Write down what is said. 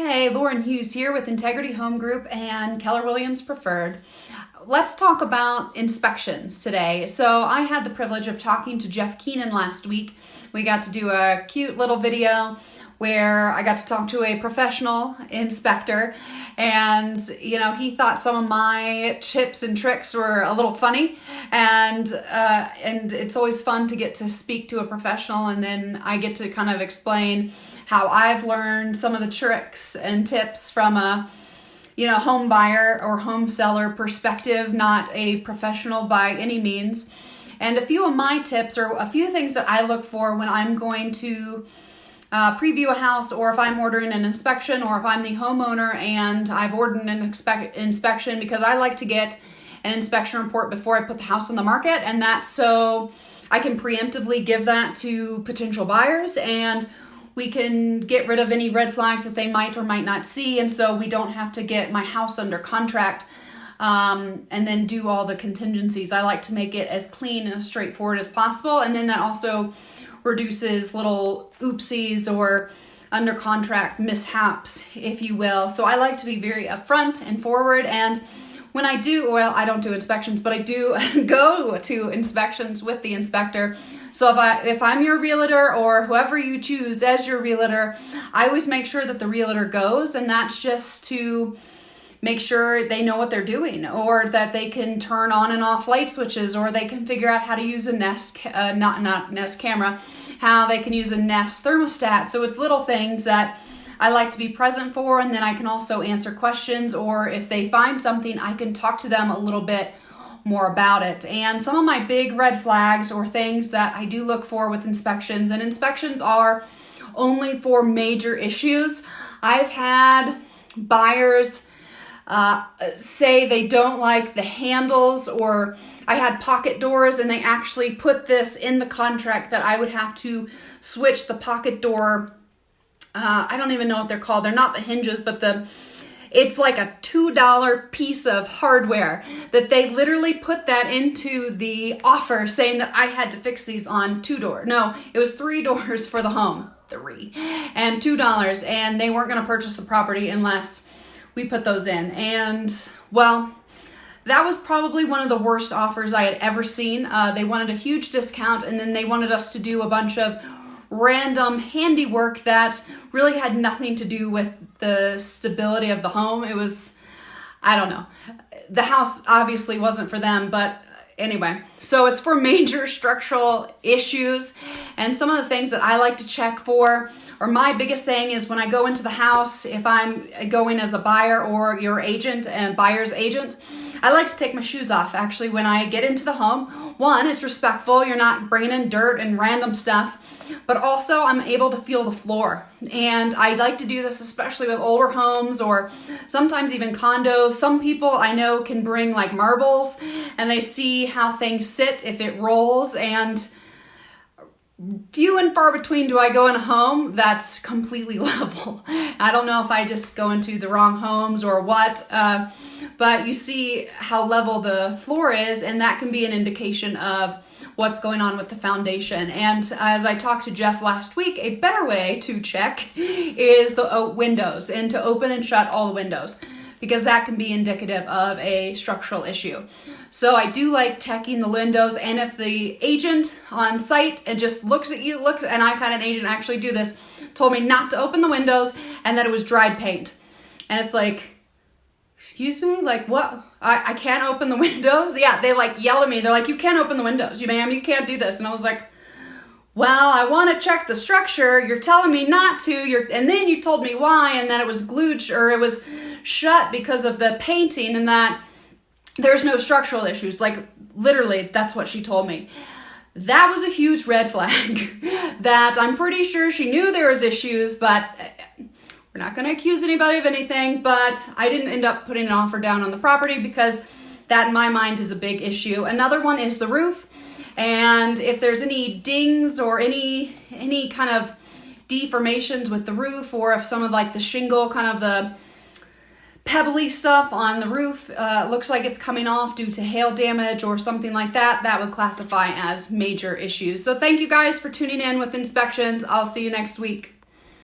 Hey, Lauren Hughes here with Integrity Home Group and Keller Williams Preferred. Let's talk about inspections today. So I had the privilege of talking to Jeff Keenan last week. We got to do a cute little video where I got to talk to a professional inspector, and he thought some of my tips and tricks were a little funny, and it's always fun to get to speak to a professional, and then I get to kind of explain how I've learned some of the tricks and tips from a home buyer or home seller perspective, not a professional by any means. And a few of my tips are a few things that I look for when I'm going to preview a house, or if I'm ordering an inspection, or if I'm the homeowner and I've ordered an inspection, because I like to get an inspection report before I put the house on the market, and that's so I can preemptively give that to potential buyers, and we can get rid of any red flags that they might or might not see, and so we don't have to get my house under contract and then do all the contingencies. I like to make it as clean and as straightforward as possible, and then that also reduces little oopsies or under contract mishaps, if you will. So I like to be very upfront and forward, and when I do, I don't do inspections, but I do go to inspections with the inspector. So if I'm your realtor, or whoever you choose as your realtor, I always make sure that the realtor goes, and that's just to make sure they know what they're doing, or that they can turn on and off light switches, or they can figure out how to use a Nest, not Nest camera, how they can use a Nest thermostat. So it's little things that I like to be present for, and then I can also answer questions, or if they find something, I can talk to them a little bit more about it. And some of my big red flags or things that I do look for with inspections, and inspections are only for major issues. I've had buyers say they don't like the handles, or I had pocket doors and they actually put this in the contract that I would have to switch the pocket door. I don't even know what they're called. They're not the hinges, but it's like a $2 piece of hardware that they literally put that into the offer, saying that I had to fix these on 2 doors. No, it was 3 doors for the home, 3, and $2, and they weren't going to purchase the property unless we put those in. And well, that was probably one of the worst offers I had ever seen. They wanted a huge discount, and then they wanted us to do a bunch of random handiwork that really had nothing to do with the stability of the home. It was, I don't know. The house obviously wasn't for them, but anyway. So it's for major structural issues, and some of the things that I like to check for, or my biggest thing is when I go into the house, if I'm going as a buyer or your agent and buyer's agent, I like to take my shoes off actually when I get into the home. One, it's respectful. You're not bringing in dirt and random stuff. But also I'm able to feel the floor. And I like to do this especially with older homes, or sometimes even condos. Some people I know can bring like marbles, and they see how things sit if it rolls, and few and far between do I go in a home that's completely level. I don't know if I just go into the wrong homes or what, but you see how level the floor is, and that can be an indication of what's going on with the foundation. And as I talked to Jeff last week, a better way to check is the windows, and to open and shut all the windows, because that can be indicative of a structural issue. So I do like checking the windows, and if the agent on site and just looks at you, and I've had an agent actually do this, told me not to open the windows and that it was dried paint. And it's like, excuse me, like what? I can't open the windows? Yeah, they like yell at me. They're like, you can't open the windows, ma'am, you can't do this. And I was like, well, I want to check the structure. You're telling me not to. And then you told me why, and that it was glued, or it was shut because of the painting, and that there's no structural issues. Like literally, that's what she told me. That was a huge red flag that I'm pretty sure she knew there was issues, but we're not going to accuse anybody of anything. But I didn't end up putting an offer down on the property, because that in my mind is a big issue. Another one is the roof. And if there's any dings or any kind of deformations with the roof, or if some of like the shingle, kind of the pebbly stuff on the roof looks like it's coming off due to hail damage or something like that, that would classify as major issues. So thank you guys for tuning in with inspections. I'll see you next week.